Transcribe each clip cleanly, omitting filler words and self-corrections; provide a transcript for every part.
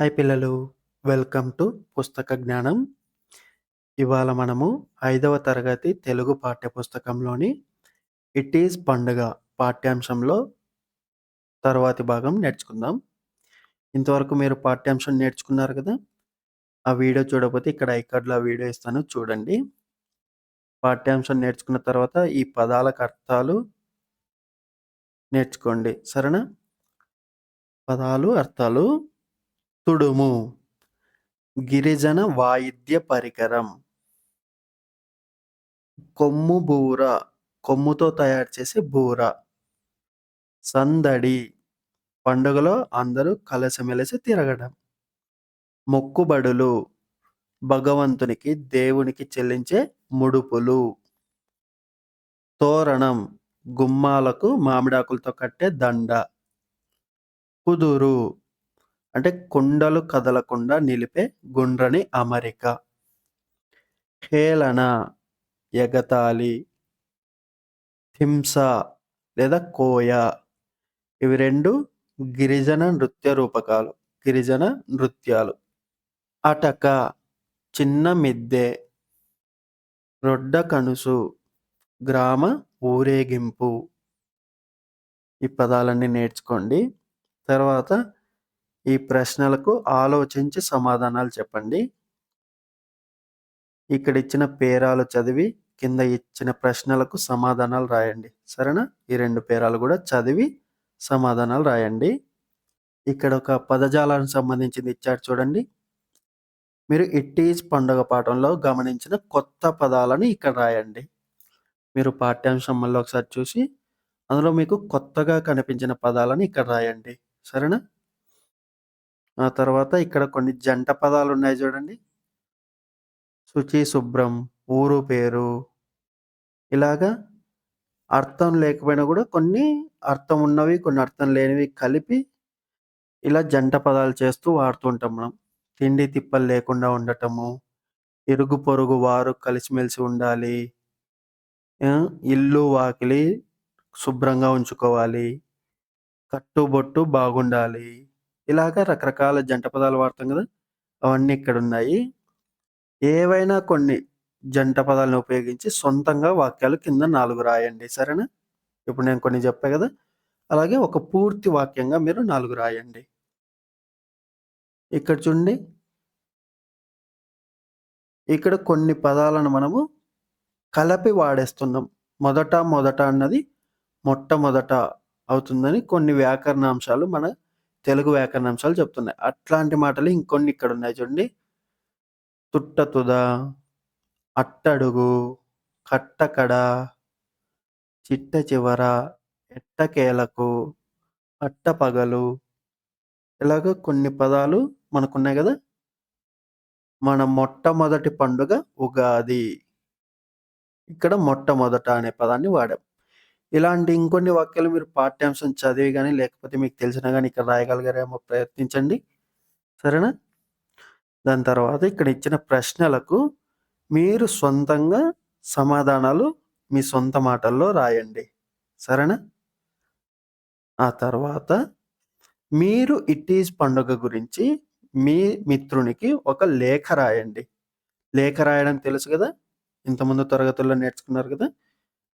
Hi పిల్లలు, welcome to పుస్తక జ్ఞానం. ఇవాళ మనము 5వ తరగతి తెలుగు పాఠ్యపుస్తకంలోని 'ఇట్ ఈజ్ పండుగ' పాఠ్యాంశంలో తరువాతి భాగం నేర్చుకుందాం. ఇంతవరకు మీరు పాఠ్యాంశం నేర్చుకున్నారు కదా! ఆ వీడియో చూడకపోతే ఇక్కడ ఐకార్డ్‌లో ఆ వీడియో ఇస్తాను చూడండి. పాఠ్యాంశం నేర్చుకున్న తర్వాత ఈ పదాలకు అర్థాలు నేర్చుకోండి. సరేనా? పదాలు, అర్థాలు. తుడుము, గిరిజన వాయిద్య పరికరం. కొమ్ము బూర, కొమ్ముతో తయారు చేసే బూర. సందడి, పండుగలో అందరూ కలిసిమెలిసి తిరగడం. మొక్కుబడులు, భగవంతునికి, దేవునికి చెల్లించే ముడుపులు. తోరణం, గుమ్మాలకు మామిడాకులతో కట్టే దండ. కుదురు అంటే కుండలు కదలకుండా నిలిపే గుండ్రని అమరిక. హేళన, ఎగతాళి. హింస లేదా కోయ. ఇవి 2 గిరిజన నృత్య రూపకాలు. గిరిజన నృత్యాలు. అటక, చిన్న మిద్దె. రొడ్డ కనుసు, గ్రామ ఊరేగింపు. ఈ పదాలన్నీ నేర్చుకోండి. తర్వాత ఈ ప్రశ్నలకు ఆలోచించి సమాధానాలు చెప్పండి. ఇక్కడ ఇచ్చిన పేరాలు చదివి కింద ఇచ్చిన ప్రశ్నలకు సమాధానాలు రాయండి. సరేనా? ఈ 2 పేరాలు కూడా చదివి సమాధానాలు రాయండి. ఇక్కడ ఒక పదజాలానికి సంబంధించింది ఇచ్చాడు చూడండి. మీరు 'ఇట్ ఈజ్ పండుగ' పాఠంలో గమనించిన కొత్త పదాలను ఇక్కడ రాయండి. మీరు పాఠ్యాంశం మళ్ళీ ఒకసారి చూసి అందులో మీకు కొత్తగా కనిపించిన పదాలను ఇక్కడ రాయండి. సరేనా? ఆ తర్వాత ఇక్కడ కొన్ని జంట పదాలు ఉన్నాయి చూడండి. శుచి, శుభ్రం, ఊరు పేరు. ఇలాగా అర్థం లేకపోయినా కూడా కొన్ని అర్థం ఉన్నవి, కొన్ని అర్థం లేనివి కలిపి ఇలా జంట పదాలు చేస్తూ వాడుతూ ఉంటాం మనం. తిండి తిప్పలు లేకుండా ఉండటము, ఇరుగు పొరుగు వారు కలిసిమెలిసి ఉండాలి. ఇల్లు వాకిలి శుభ్రంగా ఉంచుకోవాలి. కట్టుబొట్టు బాగుండాలి. ఇలాగ రకరకాల జంట పదాలు వాడతాం కదా! అవన్నీ ఇక్కడున్నాయి. ఏవైనా కొన్ని జంట పదాలను ఉపయోగించి సొంతంగా వాక్యాలు కింద 4 రాయండి. సరేనా? ఇప్పుడు నేను కొన్ని చెప్పా కదా! అలాగే ఒక పూర్తి వాక్యంగా మీరు 4 రాయండి. ఇక్కడ చూడండి. ఇక్కడ కొన్ని పదాలను మనము కలిపి వాడేస్తున్నాం. మొదట అన్నది మొట్టమొదట అవుతుందని కొన్ని వ్యాకరణాంశాలు మన తెలుగు వ్యాకరణాంశాలు చెప్తున్నాయి. అట్లాంటి మాటలు ఇంకొన్ని ఇక్కడున్నాయి చూడండి. తుట్టతుద, అట్టడుగు, కట్టకడ, చిట్ట చివర, ఎట్టకేలకు, పట్టపగలు. ఇలాగ కొన్ని పదాలు మనకున్నాయి గదా! మన మొట్టమొదటి పండుగ ఉగాది. ఇక్కడ మొట్టమొదట అనే పదాన్ని వాడాం. ఇలాంటి ఇంకొన్ని వాక్యాలు మీరు పాఠ్యాంశం చదివి గాని, లేకపోతే మీకు తెలిసినా గాని ఇక్కడ రాయగలిగారేమో ప్రయత్నించండి. సరేనా? దాని తర్వాత ఇక్కడ ఇచ్చిన ప్రశ్నలకు మీరు సొంతంగా సమాధానాలు మీ సొంత మాటల్లో రాయండి. సరేనా? ఆ తర్వాత మీరు 'ఇట్ ఈజ్ పండుగ' గురించి మీ మిత్రునికి ఒక లేఖ రాయండి. లేఖ రాయడం తెలుసు గదా! ఇంతకుముందు తరగతుల్లో నేర్చుకున్నారు గదా!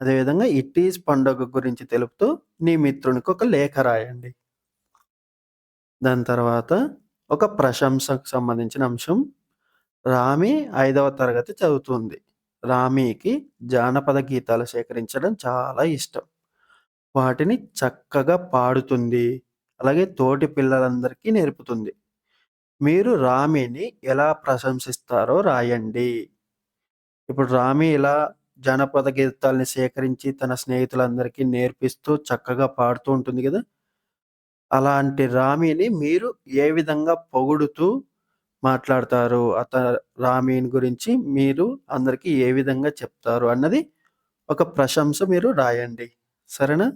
అదేవిధంగా 'ఇట్ ఈజ్ పండుగ' గురించి తెలుపుతూ నీ మిత్రునికి ఒక లేఖ రాయండి. దాని తర్వాత ఒక ప్రశంసకు సంబంధించిన అంశం. రామి 5వ తరగతి చదువుతుంది. రామికి జానపద గీతాలు సేకరించడం చాలా ఇష్టం. వాటిని చక్కగా పాడుతుంది. అలాగే తోటి పిల్లలందరికీ నేర్పుతుంది. మీరు రామిని ఎలా ప్రశంసిస్తారో రాయండి. ఇప్పుడు రామి ఇలా జానపద గీతాల్ని సేకరించి తన స్నేహితులందరికీ నేర్పిస్తూ చక్కగా పాడుతూ ఉంటుంది గదా! అలాంటి రామిని మీరు ఏ విధంగా పొగుడుతూ మాట్లాడతారు? రామిని గురించి మీరు అందరికీ ఏ విధంగా చెప్తారు అన్నది ఒక ప్రశంస మీరు రాయండి. సరేనా?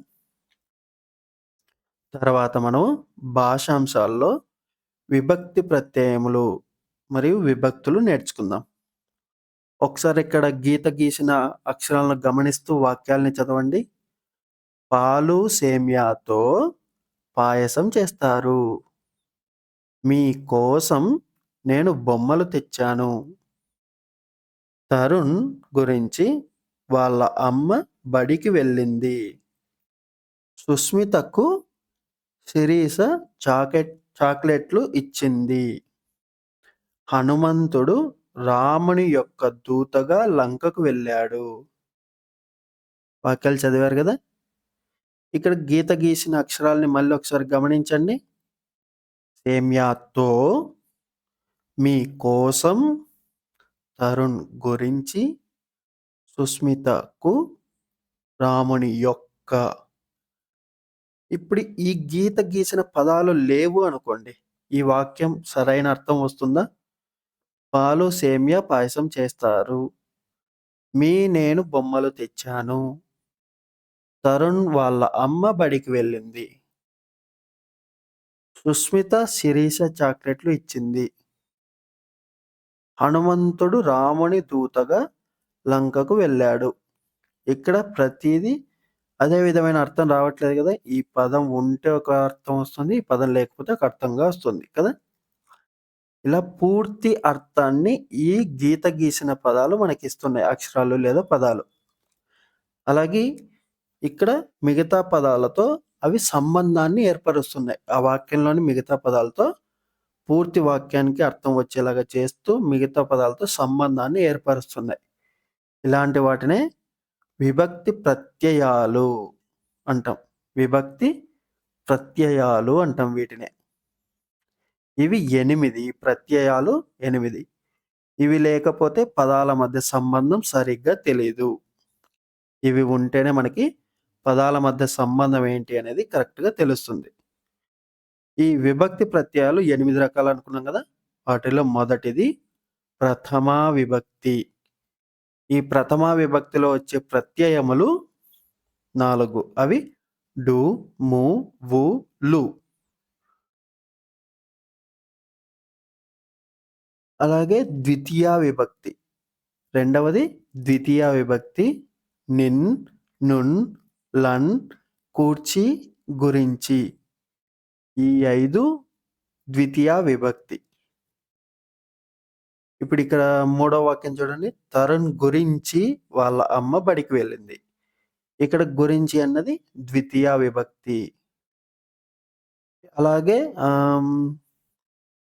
తర్వాత మనం భాషాంశాల్లో విభక్తి ప్రత్యయములు మరియు విభక్తులు నేర్చుకుందాం. ఒకసారి ఇక్కడ గీత గీసిన అక్షరాలను గమనిస్తూ వాక్యాల్ని చదవండి. పాలు సేమ్యాతో పాయసం చేస్తారు. మీ కోసం నేను బొమ్మలు తెచ్చాను. తరుణ్ గురించి వాళ్ళ అమ్మ బడికి వెళ్ళింది. సుస్మితకు శిరీష చాక్లెట్లు ఇచ్చింది. హనుమంతుడు రాముని యొక్క దూతగా లంకకు వెళ్ళాడు. వాక్యాలు చదివారు గదా! ఇక్కడ గీత గీసిన అక్షరాల్ని మళ్ళీ ఒకసారి గమనించండి. సేమ్యాతో, మీ కోసం, తరుణ్ గురించి, సుస్మితకు, రాముని యొక్క. ఇప్పుడు ఈ గీత గీసిన పదాలు లేవు అనుకోండి. ఈ వాక్యం సరైన అర్థం వస్తుందా? పాలు, సేమ్యా పాయసం చేస్తారు. నేను బొమ్మలు తెచ్చాను. తరుణ్ వాళ్ళ అమ్మ బడికి వెళ్ళింది. సుస్మిత శిరీష చాక్లెట్లు ఇచ్చింది. హనుమంతుడు రాముని దూతగా లంకకు వెళ్ళాడు. ఇక్కడ ప్రతీదీ అదే విధమైన అర్థం రావట్లేదు కదా! ఈ పదం ఉంటే ఒక అర్థం వస్తుంది. ఈ పదం లేకపోతే ఒక అర్థంగా వస్తుంది కదా! ఇలా పూర్తి అర్థాన్ని ఈ గీత గీసిన పదాలు మనకిస్తున్నాయి. అక్షరాలు లేదా పదాలు. అలాగే ఇక్కడ మిగతా పదాలతో అవి సంబంధాన్ని ఏర్పరుస్తున్నాయి. ఆ వాక్యంలోని మిగతా పదాలతో పూర్తి వాక్యానికి అర్థం వచ్చేలాగా చేస్తూ మిగతా పదాలతో సంబంధాన్ని ఏర్పరుస్తున్నాయి. ఇలాంటి వాటినే విభక్తి ప్రత్యయాలు అంటాం. విభక్తి ప్రత్యయాలు అంటాం వీటినే. ఇవి 8 ప్రత్యయాలు 8. ఇవి లేకపోతే పదాల మధ్య సంబంధం సరిగ్గా తెలీదు. ఇవి ఉంటేనే మనకి పదాల మధ్య సంబంధం ఏంటి అనేది కరెక్ట్‌గా తెలుస్తుంది. ఈ విభక్తి ప్రత్యయాలు 8 రకాలు అనుకున్నాం కదా! వాటిలో మొదటిది ప్రథమా విభక్తి. ఈ ప్రథమా విభక్తిలో వచ్చే ప్రత్యయములు 4. అవి డు, ము, వు, లు. అలాగే ద్వితీయా విభక్తి. రెండవది ద్వితీయా విభక్తి నిన్, నున్, లన్, కూర్చి, గురించి. ఈ 5 ద్వితీయా విభక్తి. ఇప్పుడు ఇక్కడ మూడో వాక్యం చూడండి. తరుణ్ గురించి వాళ్ళ అమ్మ బడికి వెళ్ళింది. ఇక్కడ గురించి అన్నది ద్వితీయా విభక్తి. అలాగే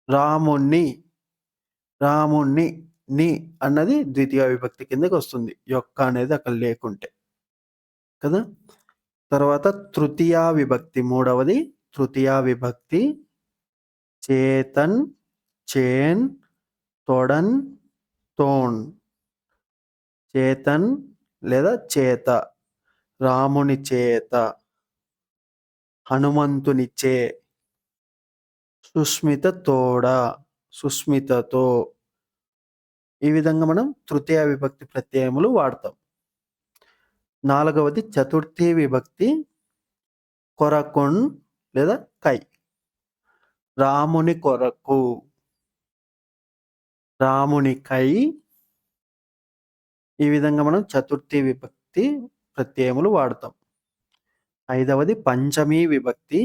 రాముణ్ణి, రాముణ్ణి ని అన్నది ద్వితీయ విభక్తి కిందకి వస్తుంది. యొక్క అనేది అక్కడ లేకుంటే కదా! తర్వాత తృతీయా విభక్తి మూడవది తృతీయా విభక్తి చేతన్, చేన్, తొడన్, తోన్. చేతన్ లేదా చేత, రాముని చేత, హనుమంతుని చే, సుస్మిత తోడ, సుస్మితతో. ఈ విధంగా మనం తృతీయ విభక్తి ప్రత్యయములు వాడతాం. నాలుగవది చతుర్థి విభక్తి కొరకొన్ లేదా కై. రాముని కొరకు, రామునికై. ఈ విధంగా మనం చతుర్థి విభక్తి ప్రత్యయములు వాడతాం. ఐదవది పంచమీ విభక్తి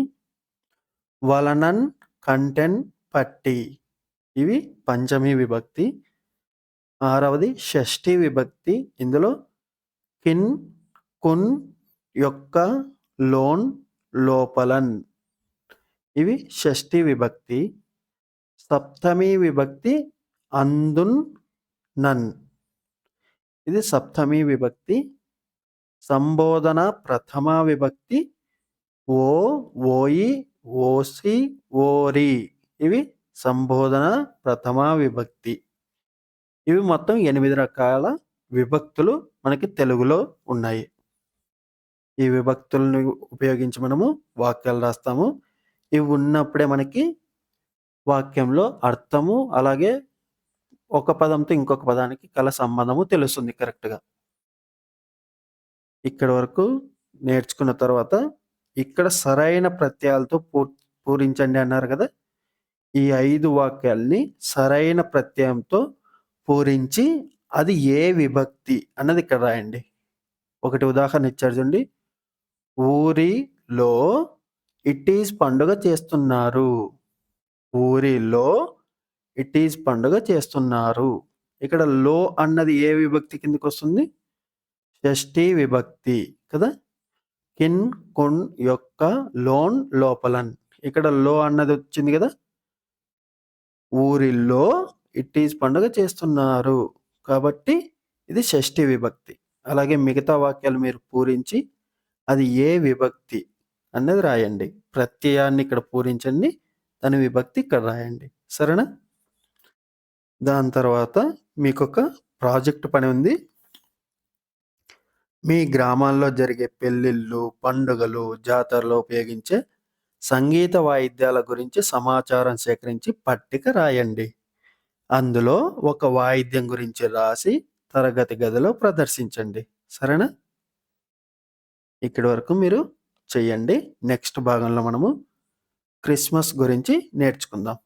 వలనన్, కంటెన్, పట్టి. ఇవి పంచమీ విభక్తి. ఆరవది షష్ఠి విభక్తి. ఇందులో కిన్, కున్, యొక్క, లోన్, లోపలన్. ఇవి షష్ఠి విభక్తి. సప్తమి విభక్తి అందున్, నన్. ఇది సప్తమి విభక్తి. సంబోధన ప్రథమా విభక్తి ఓ, ఓయి, ఓసి, ఓరి. ఇవి సంబోధన ప్రథమా విభక్తి. ఇవి మొత్తం 8 రకాల విభక్తులు మనకి తెలుగులో ఉన్నాయి. ఈ విభక్తులను ఉపయోగించి మనము వాక్యాలు రాస్తాము. ఇవి ఉన్నప్పుడే మనకి వాక్యంలో అర్థము, అలాగే ఒక పదంతో ఇంకొక పదానికి కల సంబంధము తెలుస్తుంది కరెక్ట్‌గా. ఇక్కడి వరకు నేర్చుకున్న తర్వాత ఇక్కడ సరైన ప్రత్యయాలతో పూరించండి అన్నారు కదా! ఈ 5 వాక్యాల్ని సరైన ప్రత్యయంతో పూరించి అది ఏ విభక్తి అన్నది ఇక్కడ రాయండి. ఒకటి ఉదాహరణ ఇచ్చారు చూడండి. ఊరిలో ఇట్ ఈస్ పండుగ చేస్తున్నారు. ఊరిలో ఇట్ ఈజ్ పండుగ చేస్తున్నారు. ఇక్కడ లో అన్నది ఏ విభక్తి కిందకొస్తుంది? షష్ఠీ విభక్తి కదా! కిన్, కున్ యొక్క లోన్ లోపలన్. ఇక్కడ లో అన్నది వచ్చింది కదా! ఊరిలో ఇట్ ఈజ్ పండుగ చేస్తున్నారు. కాబట్టి ఇది షష్ఠీ విభక్తి. అలాగే మిగతా వాక్యాలు మీరు పూరించి అది ఏ విభక్తి అన్నది రాయండి. ప్రత్యయాన్ని ఇక్కడ పూరించండి. దాని విభక్తి ఇక్కడ రాయండి. సరేనా? దాని తర్వాత మీకొక ప్రాజెక్ట్ పని ఉంది. మీ గ్రామాల్లో జరిగే పెళ్ళిళ్ళు, పండుగలు, జాతరలో ఉపయోగించే సంగీత వాయిద్యాల గురించి సమాచారం సేకరించి పట్టిక రాయండి. అందులో ఒక వాయిద్యం గురించి రాసి తరగతి గదిలో ప్రదర్శించండి. సరేనా? ఇక్కడి వరకు మీరు చెయ్యండి. నెక్స్ట్ భాగంలో మనము క్రిస్మస్ గురించి నేర్చుకుందాం.